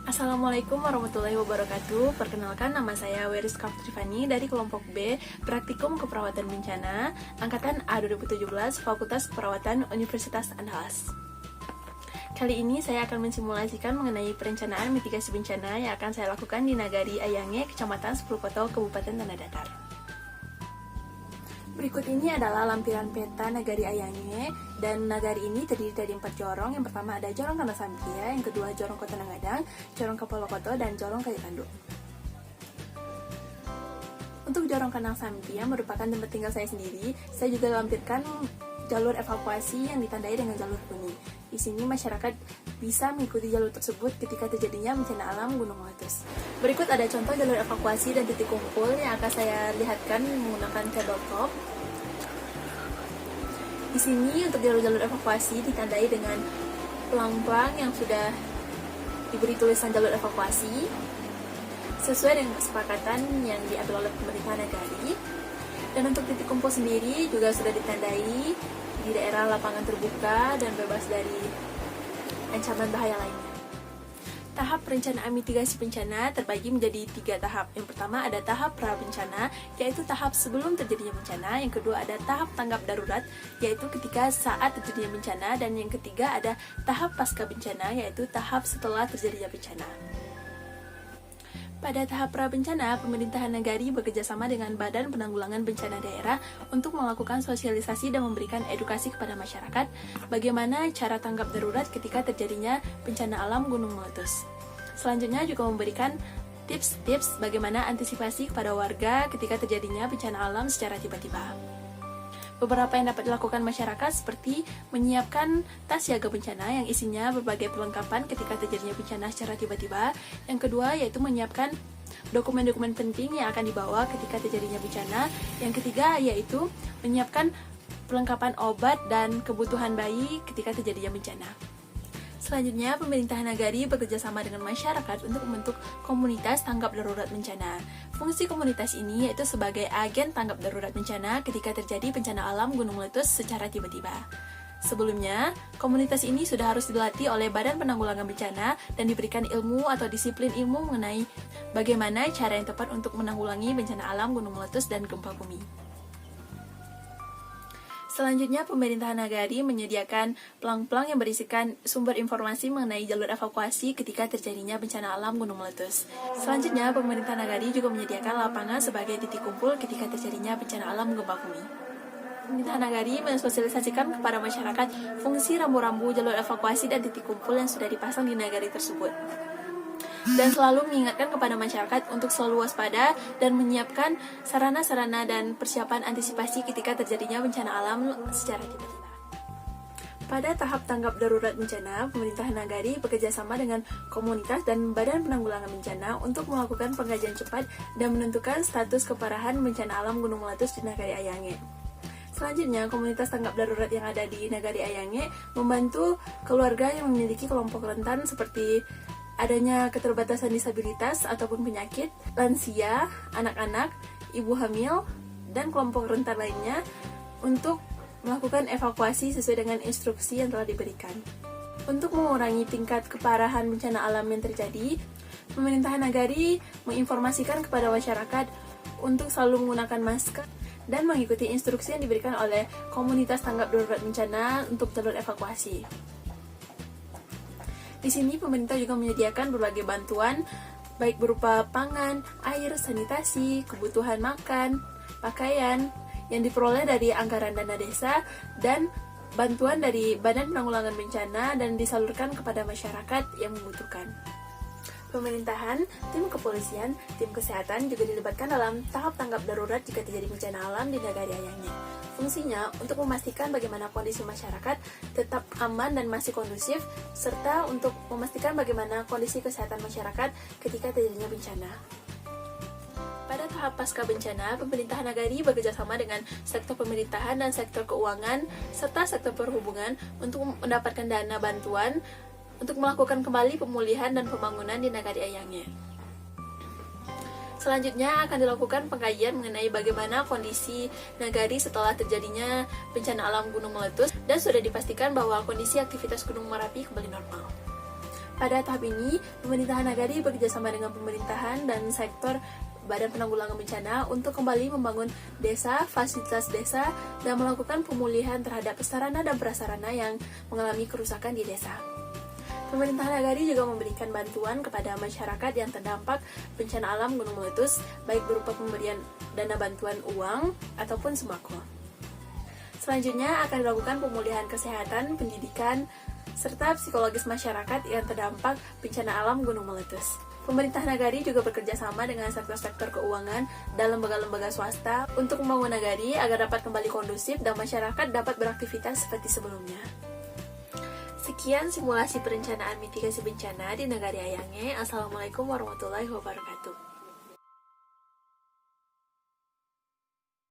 Assalamualaikum warahmatullahi wabarakatuh. Perkenalkan, nama saya Weris Trifani dari kelompok B, Praktikum Keperawatan Bencana, Angkatan A 2017, Fakultas Keperawatan Universitas Andalas. Kali ini saya akan mensimulasikan mengenai perencanaan mitigasi bencana yang akan saya lakukan di Nagari Ayange, Kecamatan Sepulukoto, Kabupaten Tanah Datar. Berikut ini adalah lampiran peta Nagari Ayange, dan nagari ini terdiri dari 4 jorong. Yang pertama ada Jorong Kanda Sampia, yang kedua Jorong Kota Nangadang, Jorong Kapolokoto, dan Jorong Kayu Tanduk. Untuk Jorong Kandang Sampia merupakan tempat tinggal saya sendiri. Saya juga lampirkan jalur evakuasi yang ditandai dengan jalur kuning. Di sini masyarakat bisa mengikuti jalur tersebut ketika terjadinya bencana alam gunung meletus. Berikut ada contoh jalur evakuasi dan titik kumpul yang akan saya lihatkan menggunakan tabletop. Di sini untuk jalur-jalur evakuasi ditandai dengan pelang-pelang yang sudah diberi tulisan jalur evakuasi sesuai dengan kesepakatan yang diambil oleh pemerintah nagari. Dan untuk titik kumpul sendiri juga sudah ditandai di daerah lapangan terbuka dan bebas dari ancaman bahaya lainnya. Tahap perencanaan mitigasi bencana terbagi menjadi 3 tahap. Yang pertama ada tahap pra-bencana, yaitu tahap sebelum terjadinya bencana. Yang kedua ada tahap tanggap darurat, yaitu ketika saat terjadinya bencana. Dan yang ketiga ada tahap pasca bencana, yaitu tahap setelah terjadinya bencana. Pada tahap pra-bencana, pemerintahan nagari bekerjasama dengan Badan Penanggulangan Bencana Daerah untuk melakukan sosialisasi dan memberikan edukasi kepada masyarakat bagaimana cara tanggap darurat ketika terjadinya bencana alam gunung meletus. Selanjutnya juga memberikan tips-tips bagaimana antisipasi kepada warga ketika terjadinya bencana alam secara tiba-tiba. Beberapa yang dapat dilakukan masyarakat seperti menyiapkan tas siaga bencana yang isinya berbagai perlengkapan ketika terjadinya bencana secara tiba-tiba. Yang kedua yaitu menyiapkan dokumen-dokumen penting yang akan dibawa ketika terjadinya bencana. Yang ketiga yaitu menyiapkan perlengkapan obat dan kebutuhan bayi ketika terjadinya bencana. Selanjutnya, pemerintahan nagari bekerjasama dengan masyarakat untuk membentuk komunitas tanggap darurat bencana. Fungsi komunitas ini yaitu sebagai agen tanggap darurat bencana ketika terjadi bencana alam gunung meletus secara tiba-tiba. Sebelumnya, komunitas ini sudah harus dilatih oleh Badan Penanggulangan Bencana dan diberikan ilmu atau disiplin ilmu mengenai bagaimana cara yang tepat untuk menanggulangi bencana alam gunung meletus dan gempa bumi. Selanjutnya, pemerintahan nagari menyediakan pelang-pelang yang berisikan sumber informasi mengenai jalur evakuasi ketika terjadinya bencana alam gunung meletus. Selanjutnya, pemerintah nagari juga menyediakan lapangan sebagai titik kumpul ketika terjadinya bencana alam gempa bumi. Pemerintah nagari mensosialisasikan kepada masyarakat fungsi rambu-rambu jalur evakuasi dan titik kumpul yang sudah dipasang di nagari tersebut. Dan selalu mengingatkan kepada masyarakat untuk selalu waspada dan menyiapkan sarana-sarana dan persiapan antisipasi ketika terjadinya bencana alam secara tiba-tiba. Pada tahap tanggap darurat bencana, pemerintah nagari bekerjasama dengan komunitas dan Badan Penanggulangan Bencana untuk melakukan pengkajian cepat dan menentukan status keparahan bencana alam gunung meletus di Nagari Ayange. Selanjutnya, komunitas tanggap darurat yang ada di Nagari Ayange membantu keluarga yang memiliki kelompok rentan seperti adanya keterbatasan disabilitas ataupun penyakit, lansia, anak-anak, ibu hamil, dan kelompok rentan lainnya untuk melakukan evakuasi sesuai dengan instruksi yang telah diberikan. Untuk mengurangi tingkat keparahan bencana alam yang terjadi, pemerintahan nagari menginformasikan kepada masyarakat untuk selalu menggunakan masker dan mengikuti instruksi yang diberikan oleh komunitas tanggap darurat bencana untuk jalur evakuasi. Di sini pemerintah juga menyediakan berbagai bantuan, baik berupa pangan, air, sanitasi, kebutuhan makan, pakaian, yang diperoleh dari anggaran dana desa, dan bantuan dari Badan Penanggulangan Bencana dan disalurkan kepada masyarakat yang membutuhkan. Pemerintahan, tim kepolisian, tim kesehatan juga dilibatkan dalam tahap tanggap darurat jika terjadi bencana alam di Nagari Ayange. Fungsinya untuk memastikan bagaimana kondisi masyarakat tetap aman dan masih kondusif, serta untuk memastikan bagaimana kondisi kesehatan masyarakat ketika terjadinya bencana. Pada tahap pasca bencana, pemerintahan nagari bekerjasama dengan sektor pemerintahan dan sektor keuangan, serta sektor perhubungan untuk mendapatkan dana bantuan untuk melakukan kembali pemulihan dan pembangunan di Nagari Ayange. Selanjutnya akan dilakukan pengkajian mengenai bagaimana kondisi nagari setelah terjadinya bencana alam gunung meletus dan sudah dipastikan bahwa kondisi aktivitas Gunung Merapi kembali normal. Pada tahap ini, pemerintahan Nagari bekerjasama dengan pemerintahan dan sektor Badan Penanggulangan Bencana untuk kembali membangun desa, fasilitas desa, dan melakukan pemulihan terhadap sarana dan prasarana yang mengalami kerusakan di desa. Pemerintahan Nagari juga memberikan bantuan kepada masyarakat yang terdampak bencana alam gunung meletus, baik berupa pemberian dana bantuan uang ataupun sembako. Selanjutnya akan dilakukan pemulihan kesehatan, pendidikan, serta psikologis masyarakat yang terdampak bencana alam gunung meletus. Pemerintah Nagari juga bekerja sama dengan sektor-sektor keuangan dan lembaga-lembaga swasta untuk membangun Nagari agar dapat kembali kondusif dan masyarakat dapat beraktivitas seperti sebelumnya. Sekian simulasi perencanaan mitigasi bencana di Nagari Ayangge. Assalamualaikum warahmatullahi wabarakatuh.